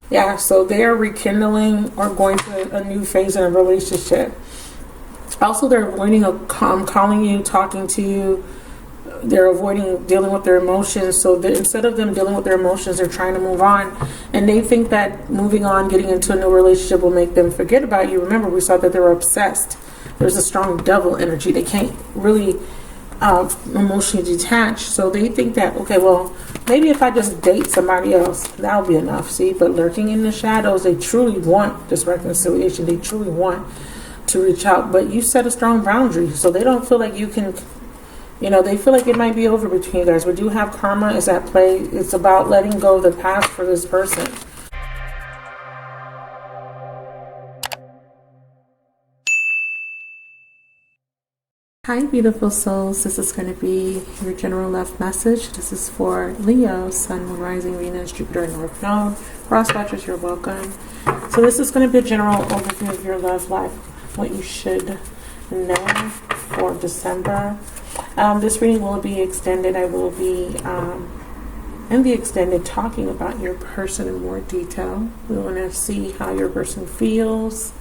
Yeah, so they are rekindling or going to a new phase in a relationship. Also, they're avoiding calling you, talking to you. They're avoiding dealing with their emotions. So instead of them dealing with their emotions, they're trying to move on. And they think that moving on, getting into a new relationship will make them forget about you. Remember, we saw that they were obsessed. There's a strong devil energy. They can't really emotionally detach. So they think that, okay, well, maybe if I just date somebody else, that'll be enough. See, but lurking in the shadows, they truly want this reconciliation. They truly want to reach out, but you set a strong boundary, so they don't feel like you can, they feel like it might be over between you guys. We do have karma is at play. It's about letting go of the past for this person. Hi, beautiful souls. This is going to be your general love message. This is for Leo, Sun, Moon, Rising, Venus, Jupiter, and North Node. Cross watchers, you're welcome. So this is going to be a general overview of your love life, what you should know for December. This reading will be extended. I will be in the extended talking about your person in more detail. We want to see how your person feels,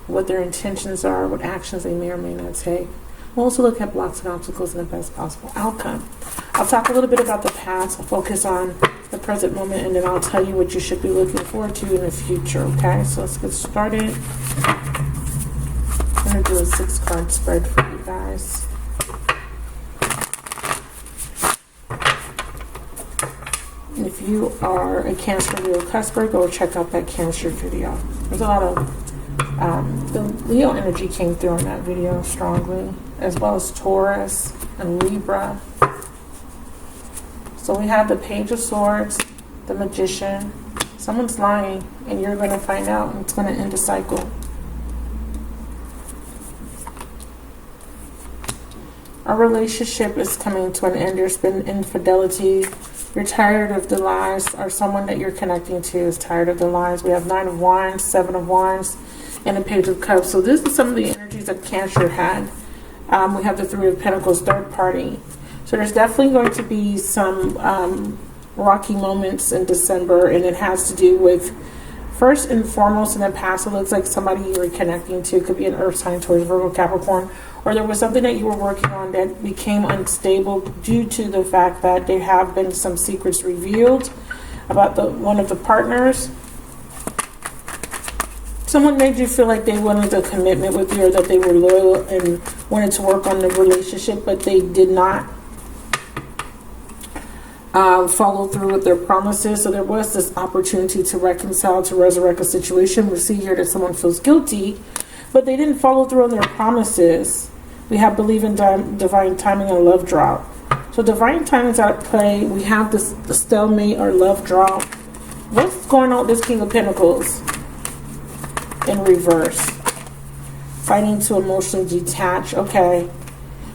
what their intentions are, what actions they may or may not take. We'll also look at blocks and obstacles and the best possible outcome. I'll talk a little bit about the past. I'll focus on the present moment, and then I'll tell you what you should be looking forward to in the future, okay? So let's get started. I'm going to do a 6-card spread for you guys. If you are a Cancer, Leo, Cusper, go check out that Cancer video. There's a lot of the Leo energy came through in that video strongly, as well as Taurus and Libra. So we have the Page of Swords, the Magician. Someone's lying, and you're going to find out, and it's going to end the cycle. Our relationship is coming to an end. There's been infidelity. You're tired of the lies, or someone that you're connecting to is tired of the lies. We have 9 of Wands, 7 of Wands, and a Page of Cups. So this is some of the energies that Cancer had. We have the 3 of Pentacles, third party. So there's definitely going to be some rocky moments in December, and it has to do with, first and foremost, in the past, it looks like somebody you were connecting to. It could be an earth sign, Taurus, Virgo, Capricorn, or there was something that you were working on that became unstable due to the fact that there have been some secrets revealed about one of the partners. Someone made you feel like they wanted a commitment with you, or that they were loyal and wanted to work on the relationship, but they did not follow through with their promises. So there was this opportunity to reconcile, to resurrect a situation. We see here that someone feels guilty, but they didn't follow through on their promises. We have believe in divine timing and love drop. So divine timing is at play. We have the stalemate or love drop. What's going on with this King of Pentacles in reverse? Fighting to emotionally detach. Okay.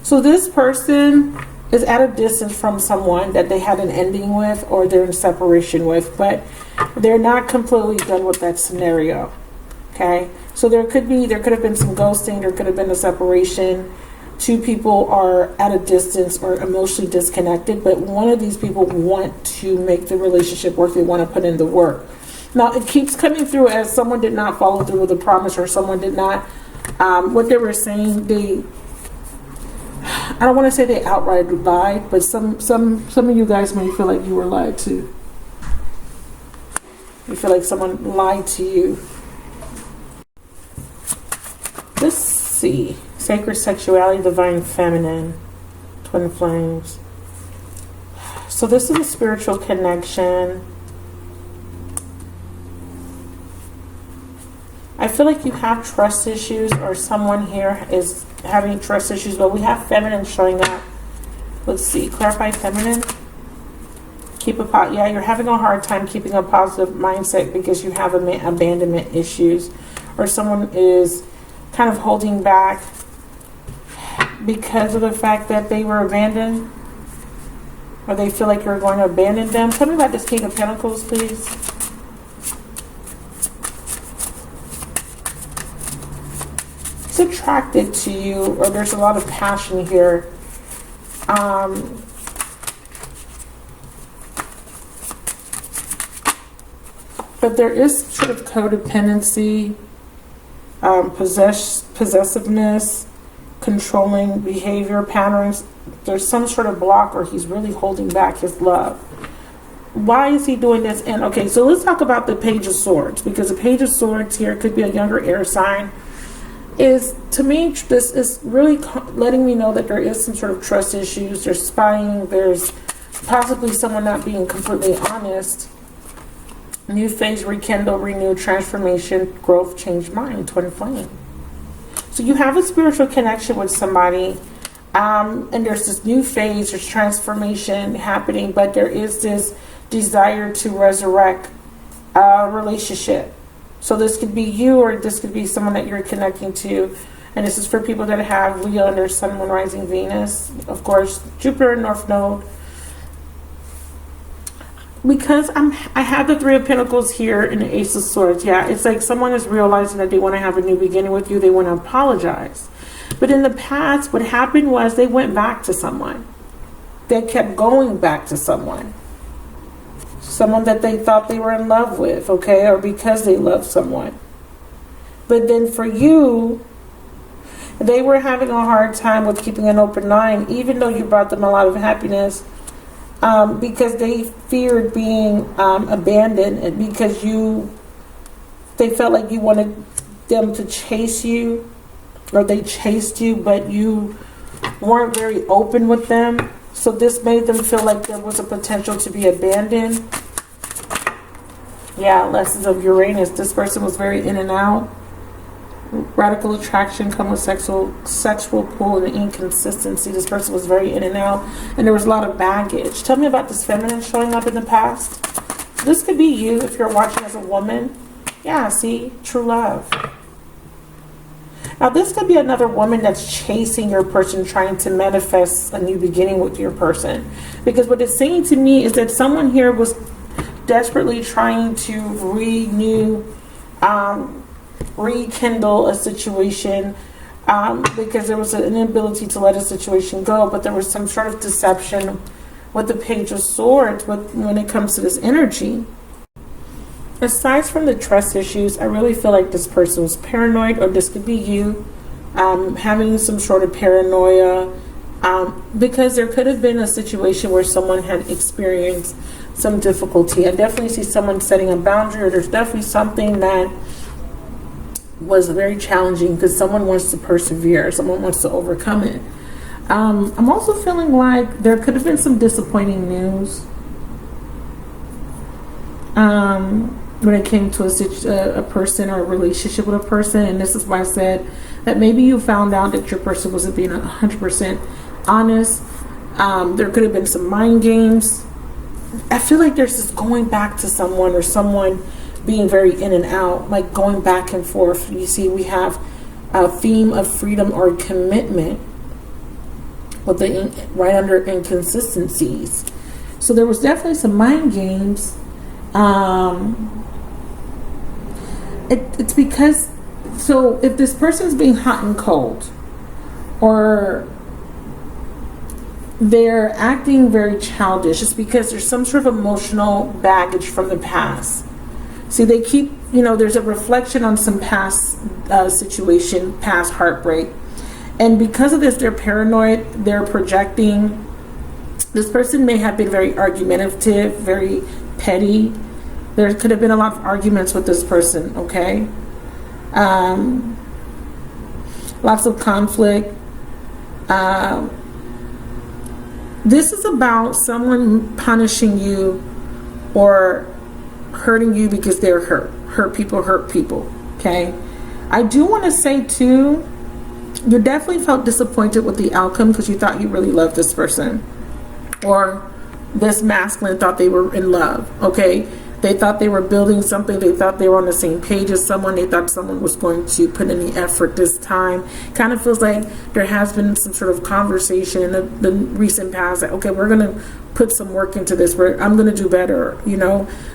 So this person is at a distance from someone that they had an ending with, or they're in separation with, but they're not completely done with that scenario. Okay. So there could have been some ghosting, there could have been a separation. 2 people are at a distance or emotionally disconnected, but one of these people want to make the relationship work. They want to put in the work. Now, it keeps coming through as someone did not follow through with a promise, or someone did not, what they were saying, I don't want to say they outright lied, but some of you guys may feel like you were lied to. You feel like someone lied to you. Let's see. Sacred sexuality, divine feminine, twin flames. So this is a spiritual connection. I feel like you have trust issues, or someone here is having trust issues, but we have feminine showing up. Let's see. Clarify feminine. Yeah, you're having a hard time keeping a positive mindset because you have abandonment issues, or someone is kind of holding back because of the fact that they were abandoned, or they feel like you're going to abandon them. Tell me about this King of Pentacles, please. It's attracted to you, or there's a lot of passion here. But But there is sort of codependency, possessiveness, controlling behavior patterns. There's some sort of block, or he's really holding back his love. Why is he doing this? And okay, so let's talk about the Page of Swords, because the Page of Swords here could be a younger air sign. Is, to me, this is really letting me know that there is some sort of trust issues. There's spying. There's possibly someone not being completely honest. New phase, rekindle, renew, transformation, growth, change mind, twin flame. So you have a spiritual connection with somebody, and there's this new phase, there's transformation happening, but there is this desire to resurrect a relationship. So this could be you, or this could be someone that you're connecting to. And this is for people that have Leo and their Sun, Moon, Rising, Venus. Of course, Jupiter, North Node. Because I have the Three of Pentacles here and the Ace of Swords. Yeah, it's like someone is realizing that they want to have a new beginning with you. They want to apologize. But in the past, what happened was they went back to someone. They kept going back to someone. Someone that they thought they were in love with, okay? Or because they loved someone. But then for you, they were having a hard time with keeping an open mind, even though you brought them a lot of happiness. Because they feared being abandoned, and because they felt like you wanted them to chase you, or they chased you, but you weren't very open with them. So this made them feel like there was a potential to be abandoned. Yeah, lessons of Uranus. This person was very in and out. Radical attraction come with sexual pull and inconsistency. This person was very in and out, and there was a lot of baggage. Tell me about this feminine showing up in the past. This could be you if you're watching as a woman. Yeah, see, true love. Now this could be another woman that's chasing your person, trying to manifest a new beginning with your person. Because what it's saying to me is that someone here was desperately trying to rekindle a situation, because there was an inability to let a situation go, but there was some sort of deception with the Page of Swords when it comes to this energy. Aside from the trust issues, I really feel like this person was paranoid, or this could be you having some sort of paranoia, because there could have been a situation where someone had experienced some difficulty. I definitely see someone setting a boundary, or there's definitely something that was very challenging because someone wants to persevere, someone wants to overcome it. I'm also feeling like there could have been some disappointing news when it came to a person or a relationship with a person. And this is why I said that maybe you found out that your person wasn't being 100% honest. There could have been some mind games. I feel like there's this going back to someone, or someone being very in and out, like going back and forth. You see, we have a theme of freedom or commitment with the right under inconsistencies. So there was definitely some mind games. It's because, so if this person's being hot and cold, or they're acting very childish, it's because there's some sort of emotional baggage from the past. See, they keep, there's a reflection on some past situation, past heartbreak. And because of this, they're paranoid, they're projecting. This person may have been very argumentative, very petty. There could have been a lot of arguments with this person, okay? Lots of conflict. This is about someone punishing you or hurting you because they're hurt. Hurt people, okay? I do want to say too, you definitely felt disappointed with the outcome because you thought you really loved this person, or this masculine thought they were in love, okay? They thought they were building something. They thought they were on the same page as someone. They thought someone was going to put in the effort this time. Kind of feels like there has been some sort of conversation in the recent past that, okay, we're going to put some work into this. I'm going to do better,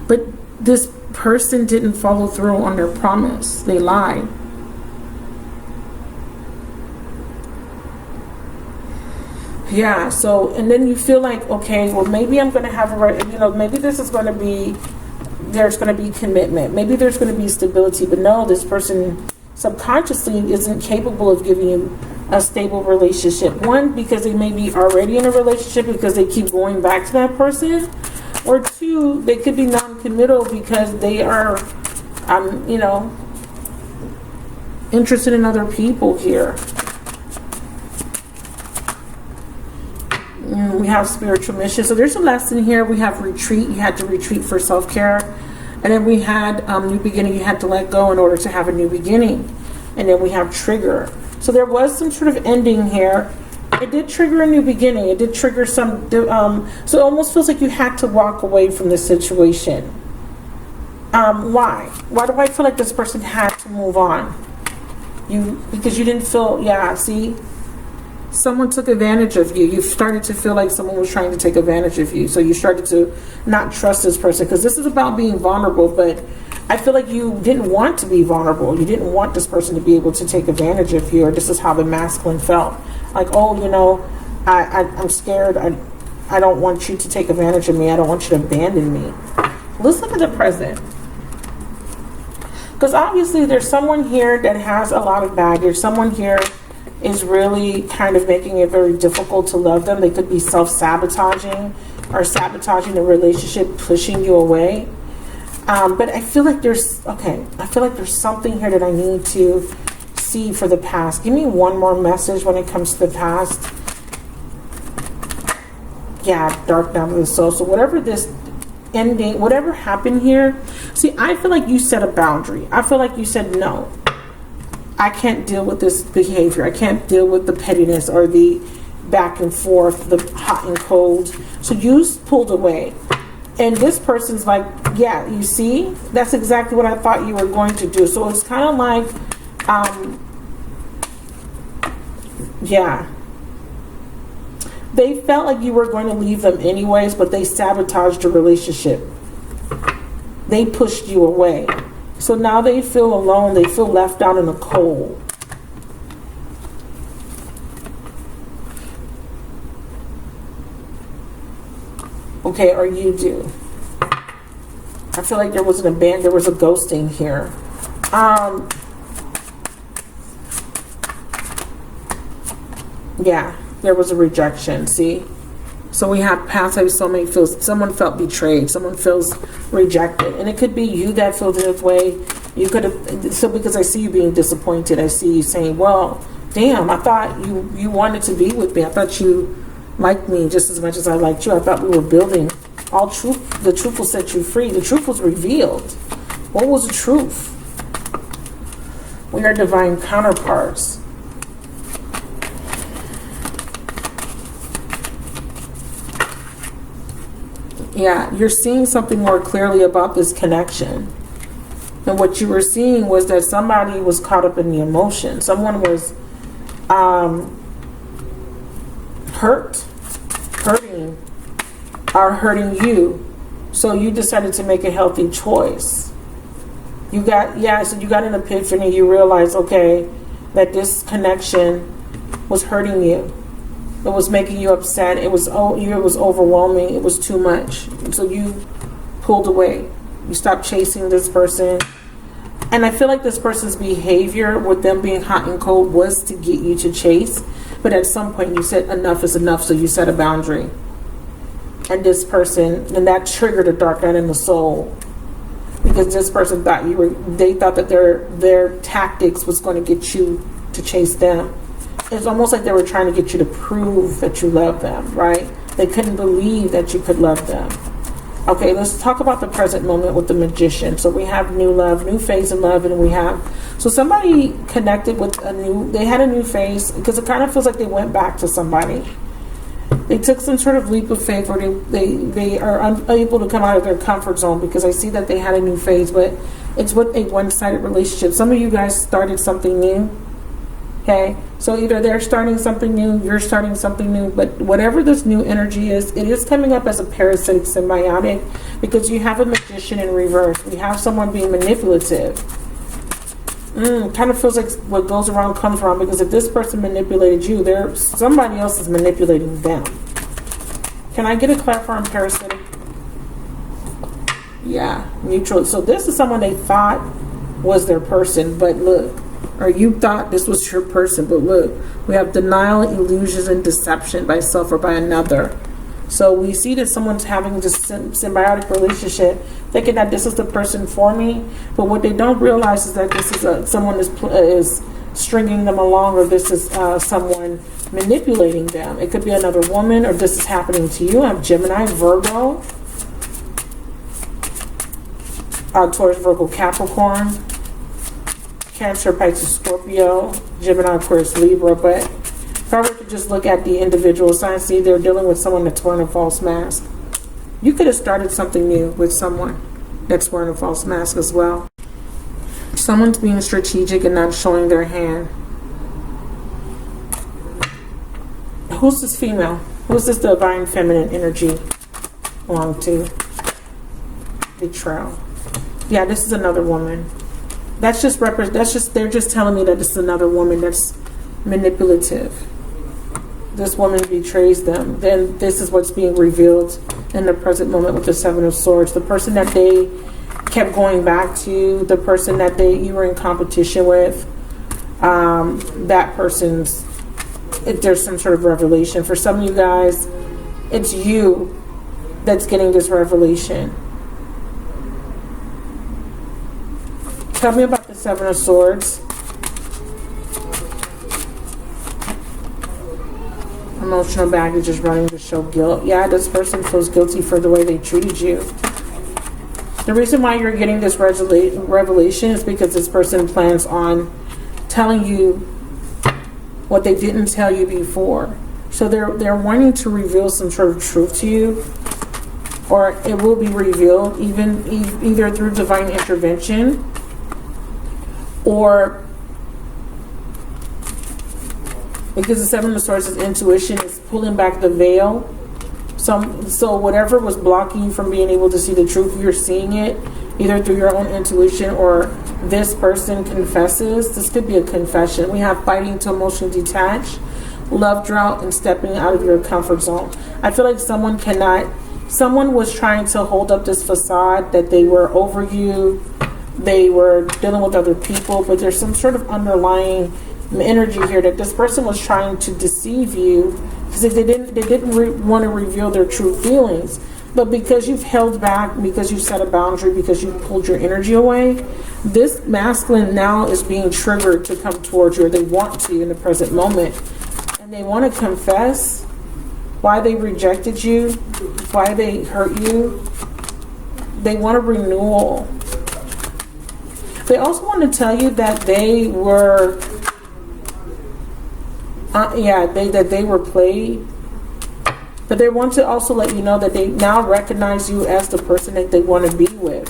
But this person didn't follow through on their promise. They lied. Yeah, so, and then you feel like, okay, well, maybe I'm going to have maybe this is going to be there's going to be commitment. Maybe there's going to be stability, but no, this person subconsciously isn't capable of giving you a stable relationship. One, because they may be already in a relationship because they keep going back to that person. Or two, they could be non-committal because they are, you know, interested in other people here. We have spiritual mission. So there's a lesson here. We have retreat. You had to retreat for self-care. And then we had new beginning. You had to let go in order to have a new beginning. And then we have trigger. So there was some sort of ending here. It did trigger a new beginning. It did trigger some... so it almost feels like you had to walk away from this situation. Why? Why do I feel like this person had to move on? Because you didn't feel... Yeah, see? Someone took advantage of you. You started to feel like someone was trying to take advantage of you. So you started to not trust this person. Because this is about being vulnerable, but I feel like you didn't want to be vulnerable. You didn't want this person to be able to take advantage of you. Or this is how the masculine felt. Like, oh, you know, I'm scared. I don't want you to take advantage of me. I don't want you to abandon me. Let's look at the present. Because obviously there's someone here that has a lot of baggage. Someone here is really kind of making it very difficult to love them. They could be self-sabotaging or sabotaging the relationship, pushing you away. But I feel like there's something here that I need to see for the past. Give me one more message when it comes to the past. Yeah, dark night of the soul. So whatever this ending, whatever happened here, see, I feel like you set a boundary. I feel like you said, no, I can't deal with this behavior. I can't deal with the pettiness or the back and forth, the hot and cold. So you pulled away. And this person's like, yeah, you see, that's exactly what I thought you were going to do. So it's kind of like, yeah. They felt like you were going to leave them anyways, but they sabotaged the relationship. They pushed you away. So now they feel alone. They feel left out in the cold. Okay, or you do. I feel like there was an abandon. There was a ghosting here. Yeah, there was a rejection. See, so we have past life soulmate feels. Someone felt betrayed. Someone feels rejected, and it could be you that feels this way. You could have. So because I see you being disappointed, I see you saying, "Well, damn, I thought you wanted to be with me. I thought you liked me just as much as I liked you. I thought we were building." All truth, the truth will set you free. The truth was revealed. What was the truth? We are divine counterparts. Yeah, you're seeing something more clearly about this connection. And what you were seeing was that somebody was caught up in the emotion. Someone was hurting, are hurting you. So you decided to make a healthy choice. So you got an epiphany. You realized, okay, that this connection was hurting you. It was making you upset. It was overwhelming. It was too much. So you pulled away. You stopped chasing this person. And I feel like this person's behavior with them being hot and cold was to get you to chase. But at some point you said enough is enough. So you set a boundary. And this person, and that triggered a dark night in the soul, because this person thought they thought that their tactics was going to get you to chase them. It's almost like they were trying to get you to prove that you love them, right? They couldn't believe that you could love them. Okay, let's talk about the present moment with the Magician. So we have new love, new phase in love, and we have, so somebody connected with they had a new phase, because it kind of feels like they went back to somebody. They took some sort of leap of faith where they are unable to come out of their comfort zone, because I see that they had a new phase, but it's with a one-sided relationship. Some of you guys started something new. Okay, so either they're starting something new, you're starting something new, but whatever this new energy is, it is coming up as a parasitic symbiotic, because you have a Magician in reverse. We have someone being manipulative. Kind of feels like what goes around comes around, because if this person manipulated you, somebody else is manipulating them. Can I get a clap on parasitic? Yeah, mutual. So this is someone they thought was their person, but look, or you thought this was your person, but look, we have denial, illusions, and deception by self or by another. So we see that someone's having this symbiotic relationship, thinking that this is the person for me, but what they don't realize is that this is someone is stringing them along, or this is someone manipulating them. It could be another woman, or this is happening to you. I have Gemini, Virgo, Taurus, Virgo, Capricorn, Cancer, Pisces, Scorpio, Gemini, Aquarius, Libra. But if I were to just look at the individual signs, see they're dealing with someone that's wearing a false mask. You could have started something new with someone that's wearing a false mask as well. Someone's being strategic and not showing their hand. Who's this female? Who's this divine feminine energy belong to? Betrayal. Yeah, this is another woman. They're just telling me that this is another woman that's manipulative. This woman betrays them. Then this is what's being revealed in the present moment with the Seven of Swords. The person that they kept going back to, the person that you were in competition with, that person's, there's some sort of revelation. For some of you guys, it's you that's getting this revelation. Tell me about the Seven of Swords. Emotional baggage is running to show guilt. Yeah, this person feels guilty for the way they treated you. The reason why you're getting this revelation is because this person plans on telling you what they didn't tell you before. So they're wanting to reveal some sort of truth to you, or it will be revealed either through divine intervention, or because the Seven of Swords is intuition, is pulling back the veil. So whatever was blocking you from being able to see the truth, you're seeing it either through your own intuition, or this person confesses. This could be a confession. We have fighting to emotionally detach, love drought, and stepping out of your comfort zone. I feel like someone was trying to hold up this facade that they were over you, they were dealing with other people, but there's some sort of underlying energy here that this person was trying to deceive you, because if they didn't want to reveal their true feelings, but because you've held back, because you set a boundary, because you pulled your energy away, this masculine now is being triggered to come towards you, or they want to in the present moment, and they want to confess why they rejected you, why they hurt you. They want a renewal. They also want to tell you that they were that they were played, but they want to also let you know that they now recognize you as the person that they want to be with.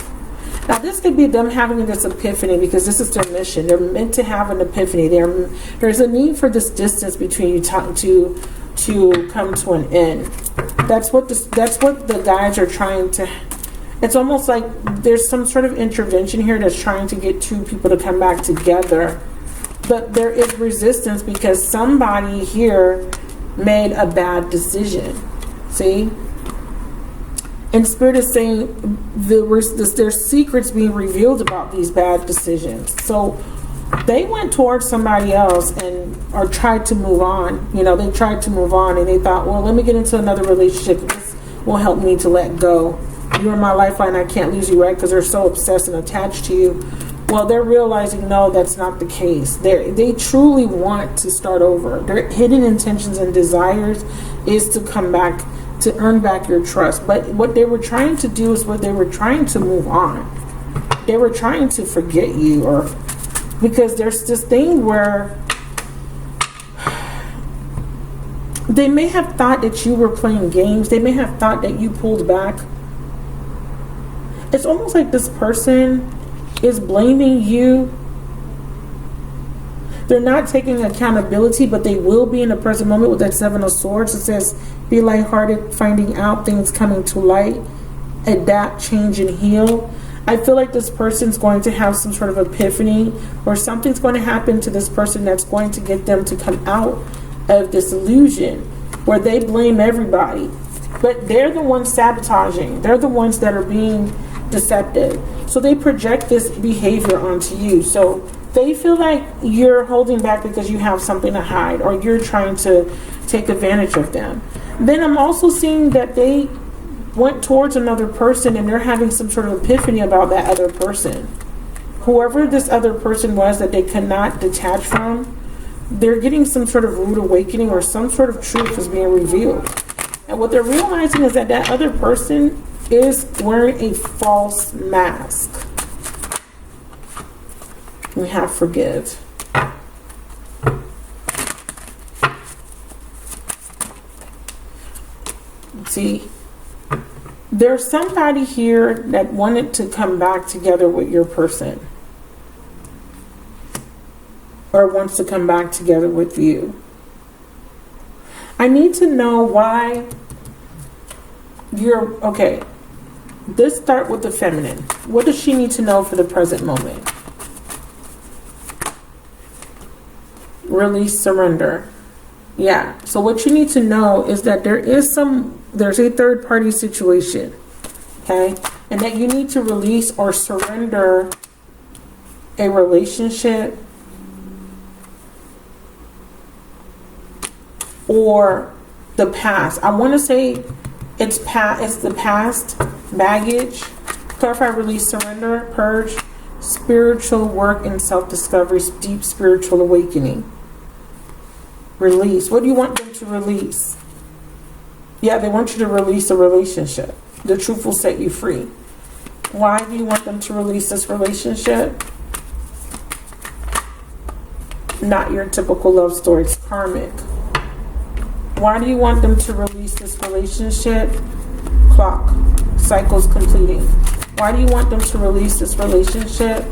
Now this could be them having this epiphany, because this is their mission. They're meant to have an epiphany. There's a need for this distance between you to come to an end. That's what the guys are trying to. It's almost like there's some sort of intervention here that's trying to get two people to come back together. But there is resistance because somebody here made a bad decision. See? And Spirit is saying there's secrets being revealed about these bad decisions. So they went towards somebody else or tried to move on. They tried to move on, and they thought, well, let me get into another relationship. This will help me to let go. You're my lifeline. I can't lose you, right? Because they're so obsessed and attached to you. Well, they're realizing, no, that's not the case. They truly want to start over. Their hidden intentions and desires is to come back, to earn back your trust. But what they were trying to do is they were trying to move on. They were trying to forget you, because there's this thing where they may have thought that you were playing games. They may have thought that you pulled back. It's almost like this person is blaming you. They're not taking accountability, but they will be in the present moment with that Seven of Swords. It says, be lighthearted, finding out things coming to light, adapt, change, and heal. I feel like this person's going to have some sort of epiphany, or something's going to happen to this person that's going to get them to come out of this illusion where they blame everybody. But they're the ones sabotaging. They're the ones that are being deceptive. So they project this behavior onto you. So they feel like you're holding back because you have something to hide, or you're trying to take advantage of them. Then I'm also seeing that they went towards another person and they're having some sort of epiphany about that other person. Whoever this other person was that they could not detach from, they're getting some sort of rude awakening, or some sort of truth is being revealed. And what they're realizing is that that other person is wearing a false mask. We have forgive. See, there's somebody here that wanted to come back together with your person, or wants to come back together with you. I need to know why you're okay. Let's start with the feminine. What does she need to know for the present moment? Release, surrender. Yeah. So what you need to know is that there's a third party situation. Okay. And that you need to release or surrender a relationship or the past. I want to say it's the past baggage. Clarify, release, surrender, purge, spiritual work and self-discovery, deep spiritual awakening. Release. What do you want them to release? Yeah, they want you to release a relationship. The truth will set you free. Why do you want them to release this relationship? Not your typical love story. It's karmic. Why do you want them to release this relationship? Clock. Cycles completing. Why do you want them to release this relationship?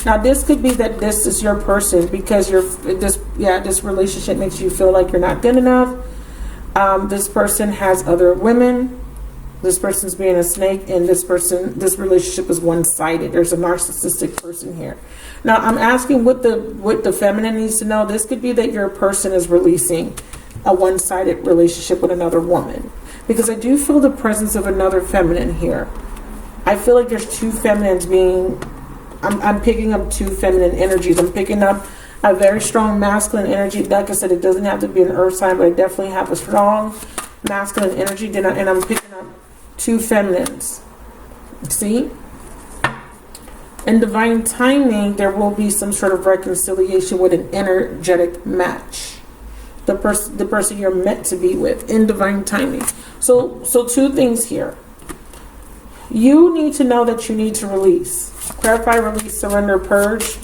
Now, this could be that this is your person because this relationship makes you feel like you're not good enough. This person has other women. This person's being a snake, and this relationship is one-sided. There's a narcissistic person here. Now, I'm asking what the feminine needs to know. This could be that your person is releasing a one-sided relationship with another woman, because I do feel the presence of another feminine here. I feel like there's two feminines being. I'm picking up two feminine energies. I'm picking up a very strong masculine energy. Like I said, it doesn't have to be an earth sign, but I definitely have a strong masculine energy. And I'm picking up two feminines. See? In divine timing, there will be some sort of reconciliation with an energetic match. The person you're meant to be with in divine timing. So two things here. You need to know that you need to release. Clarify, release, surrender, purge.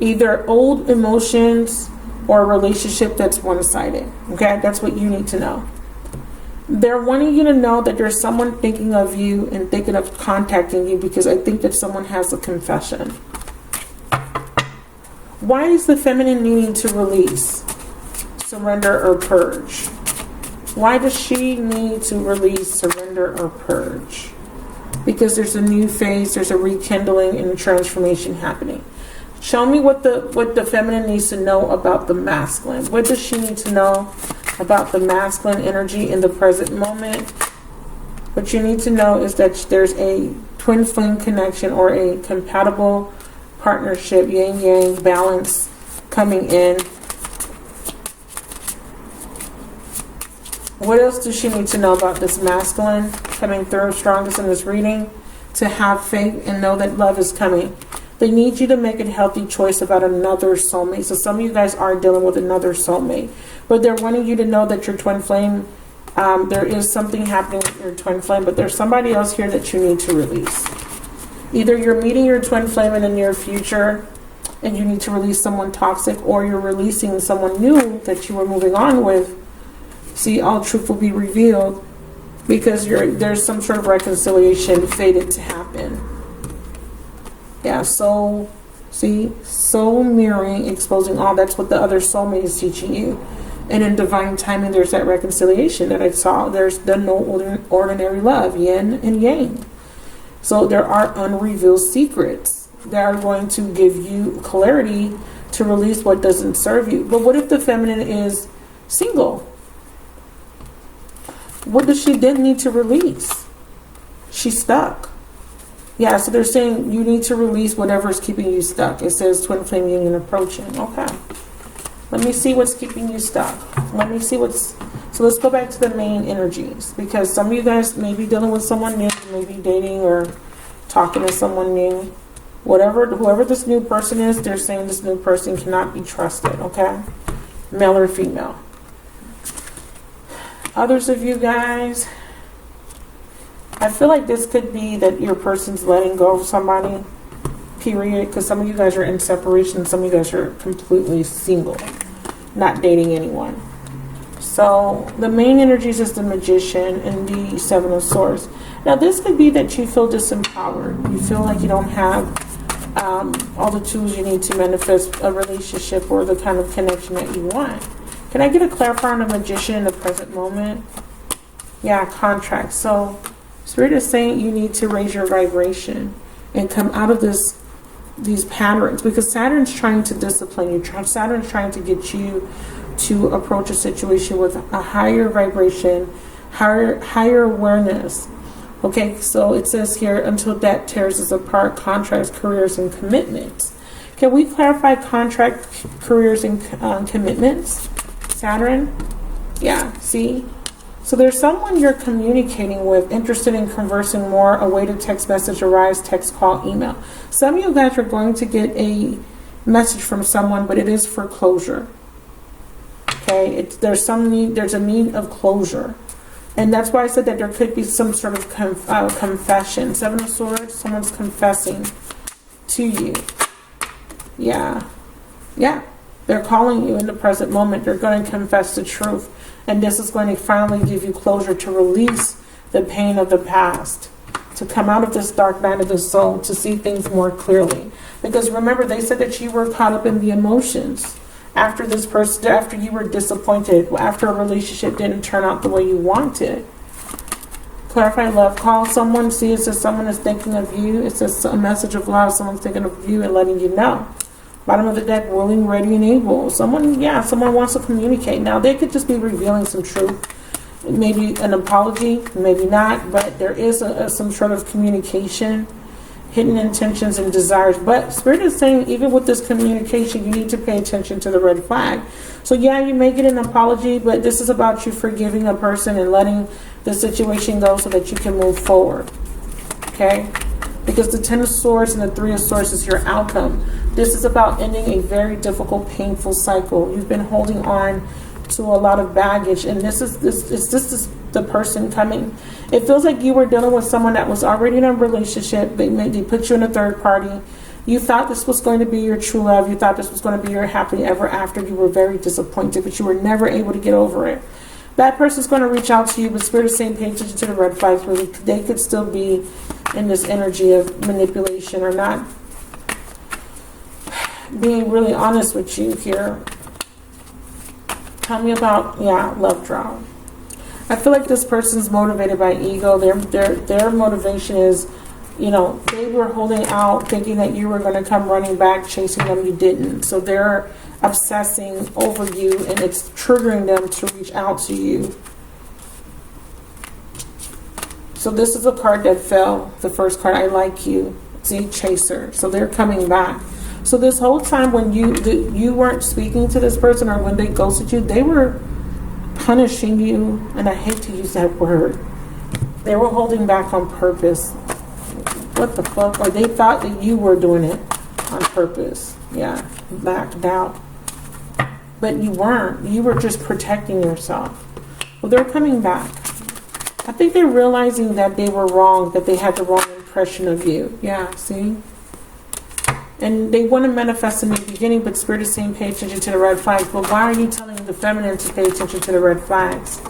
Either old emotions or a relationship that's one-sided. Okay, that's what you need to know. They're wanting you to know that there's someone thinking of you and thinking of contacting you, because I think that someone has a confession. Why is the feminine needing to release, surrender, or purge? Why does she need to release, surrender, or purge? Because there's a new phase, there's a rekindling and a transformation happening. Show me what the feminine needs to know about the masculine. What does she need to know about the masculine energy in the present moment? What you need to know is that there's a twin flame connection or a compatible partnership, yin-yang balance coming in. What else does she need to know about this masculine coming through strongest in this reading? To have faith and know that love is coming. They need you to make a healthy choice about another soulmate. So some of you guys are dealing with another soulmate. But they're wanting you to know that your twin flame, there is something happening with your twin flame, but there's somebody else here that you need to release. Either you're meeting your twin flame in the near future and you need to release someone toxic, or you're releasing someone new that you were moving on with. See, all truth will be revealed because there's some sort of reconciliation fated to happen. Yeah, soul mirroring, exposing all. That's what the other soulmate is teaching you. And in divine timing, there's that reconciliation that I saw. There's the no ordinary love, yin and yang. So there are unrevealed secrets that are going to give you clarity to release what doesn't serve you. But what if the feminine is single? What does she then need to release? She's stuck. Yeah, so they're saying you need to release whatever is keeping you stuck. It says twin flame union approaching. Okay. Let me see what's keeping you stuck. Let me see what's... So let's go back to the main energies. Because some of you guys may be dealing with someone new, maybe dating or talking to someone new. Whoever this new person is, they're saying this new person cannot be trusted, okay? Male or female. Others of you guys, I feel like this could be that your person's letting go of somebody, period. Because some of you guys are in separation. Some of you guys are completely single, not dating anyone. So the main energies is the Magician and the Seven of Swords. Now this could be that you feel disempowered. You feel like you don't have all the tools you need to manifest a relationship or the kind of connection that you want. Can I get a clarifier on the Magician in the present moment? Yeah, contract. So Spirit is saying you need to raise your vibration and come out of these patterns, because Saturn's trying to discipline you. Saturn's trying to get you to approach a situation with a higher vibration, higher awareness. Okay, so it says here, until death tears us apart, contracts, careers, and commitments. Can we clarify contract, careers, and commitments? Saturn? Yeah, see? So there's someone you're communicating with, interested in conversing more, awaited text message arrives, text, call, email. Some of you guys are going to get a message from someone, but it is for closure. Okay, there's a need of closure. And that's why I said that there could be some sort of confession. Seven of Swords, someone's confessing to you. Yeah. Yeah. They're calling you in the present moment. They're going to confess the truth. And this is going to finally give you closure to release the pain of the past. To come out of this dark night of the soul, to see things more clearly. Because remember, they said that you were caught up in the emotions. After this person, after you were disappointed, after a relationship didn't turn out the way you wanted. Clarify love. Call someone. See, it says someone is thinking of you. It says a message of love. Someone's thinking of you and letting you know. Bottom of the deck, willing, ready, and able. Someone wants to communicate. Now, they could just be revealing some truth. Maybe an apology, maybe not. But there is some sort of communication. Hidden intentions and desires. But Spirit is saying, even with this communication, you need to pay attention to the red flag. So yeah, you may get an apology, but this is about you forgiving a person and letting the situation go so that you can move forward. Okay? Because the Ten of Swords and the Three of Swords is your outcome. This is about ending a very difficult, painful cycle. You've been holding on to a lot of baggage, and this is the person coming. It feels like you were dealing with someone that was already in a relationship. They put you in a third party. You thought this was going to be your true love. You thought this was going to be your happily ever after. You were very disappointed, but you were never able to get over it. That person's going to reach out to you, but Spirit is saying pay attention to the red flags. Really, they could still be in this energy of manipulation or not being really honest with you here. Tell me about, love drama. I feel like this person's motivated by ego. Their motivation is, they were holding out thinking that you were going to come running back, chasing them. You didn't. So they're obsessing over you, and it's triggering them to reach out to you. So this is a card that fell. The first card, I like you. See, chaser. So they're coming back. So this whole time when you weren't speaking to this person, or when they ghosted you, they were punishing you, and I hate to use that word. They were holding back on purpose. What the fuck? Or they thought that you were doing it on purpose. Yeah, backed out. But you weren't. You were just protecting yourself. Well, they're coming back. I think they're realizing that they were wrong, that they had the wrong impression of you. Yeah, see? And they want to manifest in the beginning, but Spirit is saying pay attention to the red flags. But why are you telling the feminine to pay attention to the red flags?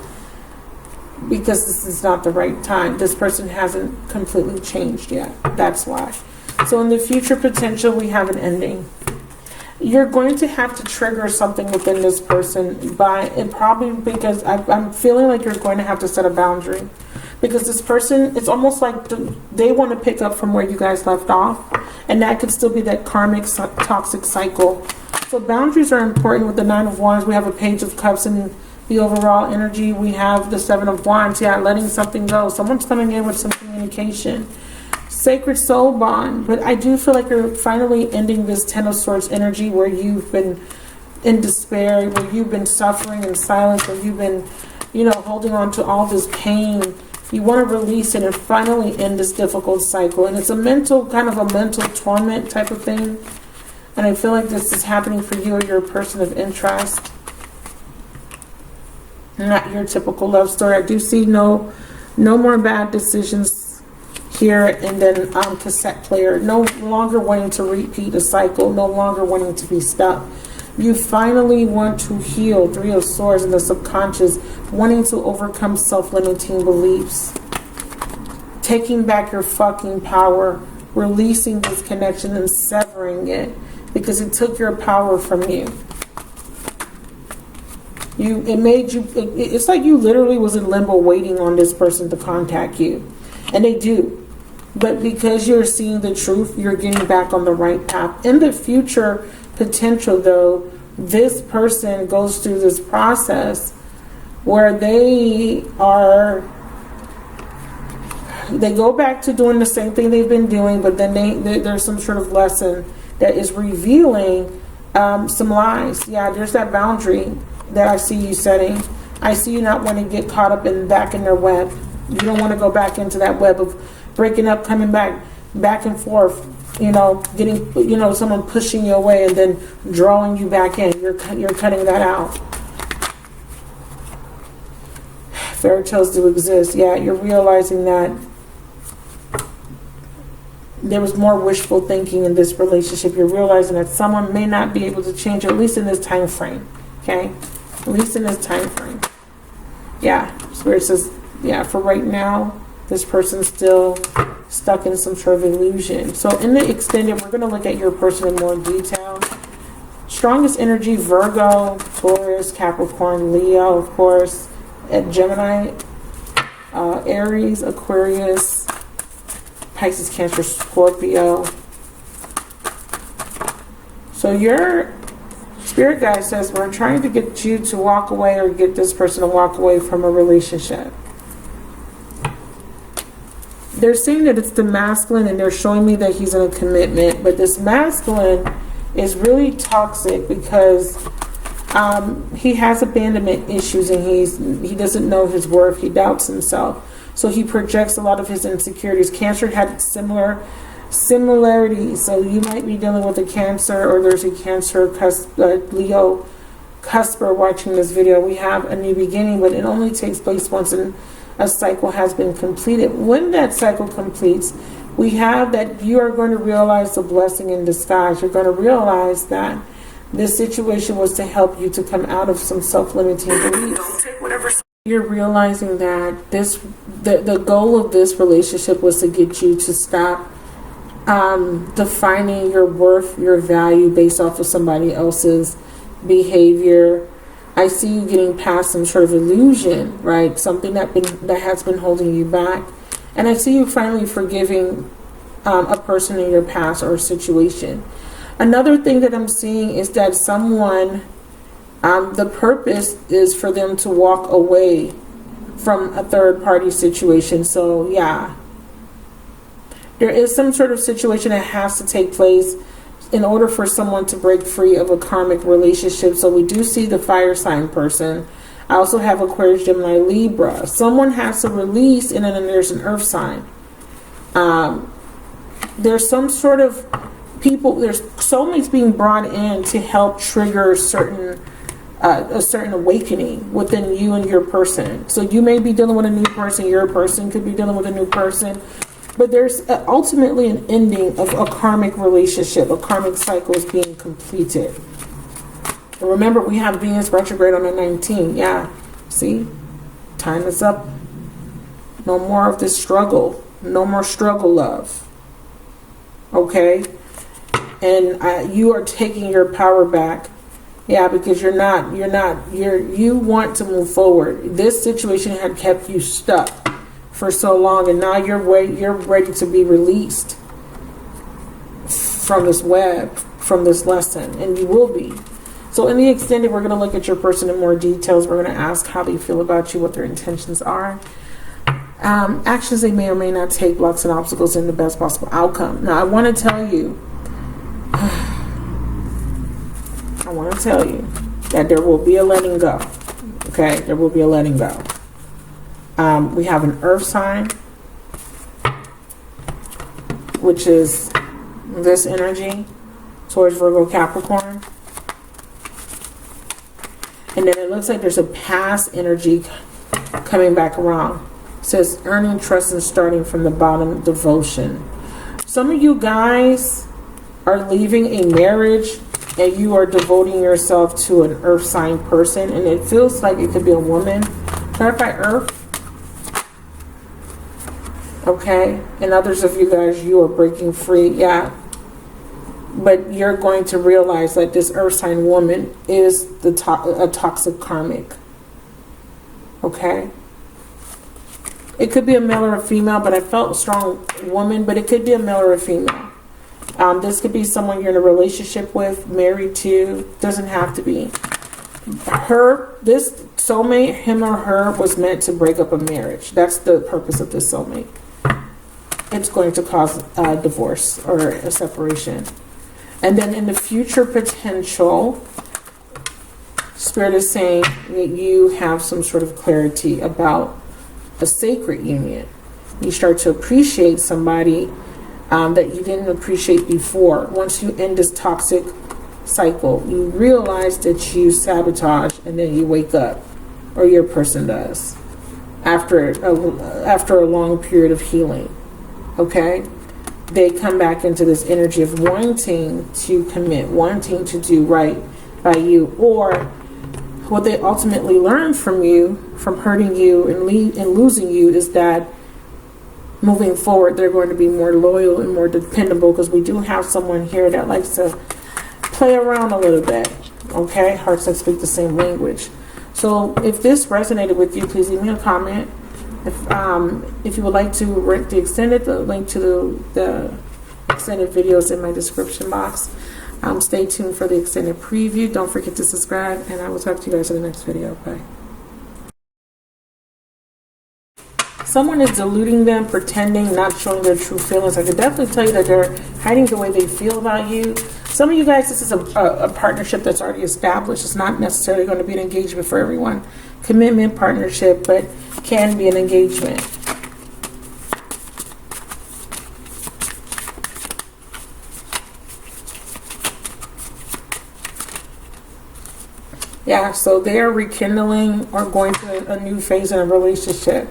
Because this is not the right time. This person hasn't completely changed yet. That's why. So in the future potential, we have an ending. You're going to have to trigger something within this person probably because I'm feeling like you're going to have to set a boundary. Because this person, it's almost like they want to pick up from where you guys left off. And that could still be that karmic toxic cycle. So boundaries are important with the Nine of Wands. We have a Page of Cups in the overall energy. We have the Seven of Wands. Yeah, letting something go. Someone's coming in with some communication. Sacred soul bond. But I do feel like you're finally ending this Ten of Swords energy where you've been in despair, where you've been suffering in silence, where you've been, you know, holding on to all this pain. You want to release it and finally end this difficult cycle. And it's a mental, kind of a mental torment type of thing. And I feel like this is happening for you or your person of interest. Not your typical love story. I do see no more bad decisions here. And then cassette player. No longer wanting to repeat a cycle. No longer wanting to be stuck. You finally want to heal. Three of Swords in the subconscious. Wanting to overcome self-limiting beliefs. Taking back your fucking power. Releasing this connection and severing it. Because it took your power from you. It made you, it's like you literally was in limbo waiting on this person to contact you. And they do. But because you're seeing the truth, you're getting back on the right path. In the future potential, though, this person goes through this process where they go back to doing the same thing they've been doing, but then there's some sort of lesson that is revealing some lies. Yeah, there's that boundary that I see you setting. I see you not wanting to get caught up back in their web. You don't want to go back into that web of breaking up, coming back and forth, you know, getting, you know, someone pushing you away and then drawing you back in. You're cutting that out. Fairy tales do exist. Yeah, you're realizing that there was more wishful thinking in this relationship. You're realizing that someone may not be able to change, at least in this time frame. Okay? At least in this time frame. Yeah. Spirit says, yeah, for right now, this person's still stuck in some sort of illusion. So in the extended, we're going to look at your person in more detail. Strongest energy, Virgo, Taurus, Capricorn, Leo, of course, at Gemini, Aries, Aquarius, Pisces, Cancer, Scorpio. So your spirit guide says we're trying to get you to walk away or get this person to walk away from a relationship. They're saying that it's the masculine and they're showing me that he's in a commitment. But this masculine is really toxic because he has abandonment issues and he doesn't know his worth. He doubts himself. So he projects a lot of his insecurities. Cancer had similarities. So you might be dealing with a Cancer, or there's a Cancer Leo cusper watching this video. We have a new beginning, but it only takes place once a cycle has been completed. When that cycle completes, we have that you are going to realize the blessing in disguise. You're going to realize that this situation was to help you to come out of some self-limiting beliefs. You're realizing that the goal of this relationship was to get you to stop defining your worth, your value based off of somebody else's behavior. I see you getting past some sort of illusion, right? Something that has been holding you back. And I see you finally forgiving a person in your past or situation. Another thing that I'm seeing is that someone, the purpose is for them to walk away from a third party situation. So yeah, there is some sort of situation that has to take place in order for someone to break free of a karmic relationship. So we do see the fire sign person. I also have Aquarius, Gemini, Libra. Someone has to release, and then there's an earth sign. There's some sort of people, there's soulmates being brought in to help trigger a certain awakening within you and your person. So you may be dealing with a new person, your person could be dealing with a new person. But there's ultimately an ending of a karmic relationship. A karmic cycle is being completed. And remember, we have Venus retrograde on the 19th. Yeah, see? Time is up. No more of this struggle. No more struggle love. Okay? And you are taking your power back. Yeah, because you want to move forward. This situation had kept you stuck for so long, and now you're ready to be released from this web, from this lesson, and you will be. So in the extended, we're going to look at your person in more details. We're going to ask how they feel about you, what their intentions are. Actions they may or may not take, blocks and obstacles in the best possible outcome. Now, I want to tell you that there will be a letting go. Okay, there will be a letting go. We have an earth sign, which is this energy towards Virgo, Capricorn. And then it looks like there's a past energy coming back around. It says earning trust and starting from the bottom, devotion. Some of you guys are leaving a marriage and you are devoting yourself to an earth sign person, and it feels like it could be a woman. Clarify earth. Okay, and others of you guys, you are breaking free, yeah. But you're going to realize that this earth sign woman is a toxic karmic. Okay? It could be a male or a female, but I felt a strong woman, but it could be a male or a female. This could be someone you're in a relationship with, married to, doesn't have to be. This soulmate, him or her, was meant to break up a marriage. That's the purpose of this soulmate. It's going to cause a divorce or a separation. And then in the future potential, Spirit is saying that you have some sort of clarity about a sacred union. You start to appreciate somebody that you didn't appreciate before. Once you end this toxic cycle, you realize that you sabotage, and then you wake up, or your person does, after a long period of healing. Okay? They come back into this energy of wanting to commit, wanting to do right by you, or what they ultimately learn from you, from hurting you and losing you, is that moving forward they're going to be more loyal and more dependable, because we do have someone here that likes to play around a little bit. Okay? Hearts that speak the same language. So if this resonated with you, please leave me a comment. If you would like to rent the link to the extended videos in my description box. Stay tuned for the extended preview. Don't forget to subscribe, and I will talk to you guys in the next video. Bye. Someone is deluding them, pretending, not showing their true feelings. I can definitely tell you that they're hiding the way they feel about you. Some of you guys, this is a partnership that's already established. It's not necessarily going to be an engagement for everyone. Commitment, partnership, but can be an engagement. Yeah, so they are rekindling or going to a new phase in a relationship.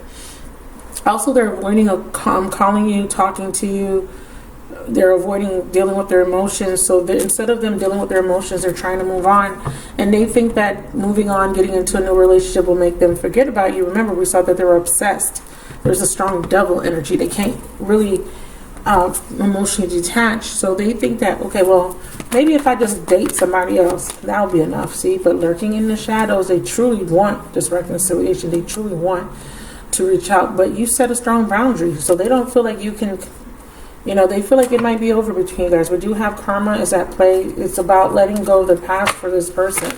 Also, they're avoiding calling you, talking to you. They're avoiding dealing with their emotions. So instead of them dealing with their emotions, they're trying to move on. And they think that moving on, getting into a new relationship will make them forget about you. Remember, we saw that they were obsessed. There's a strong devil energy. They can't really emotionally detach. So they think that, okay, well, maybe if I just date somebody else, that'll be enough. See, but lurking in the shadows, they truly want this reconciliation. They truly want to reach out, but you set a strong boundary, so they don't feel like you can, they feel like it might be over between you guys. We do have karma is at play. It's about letting go of the past for this person.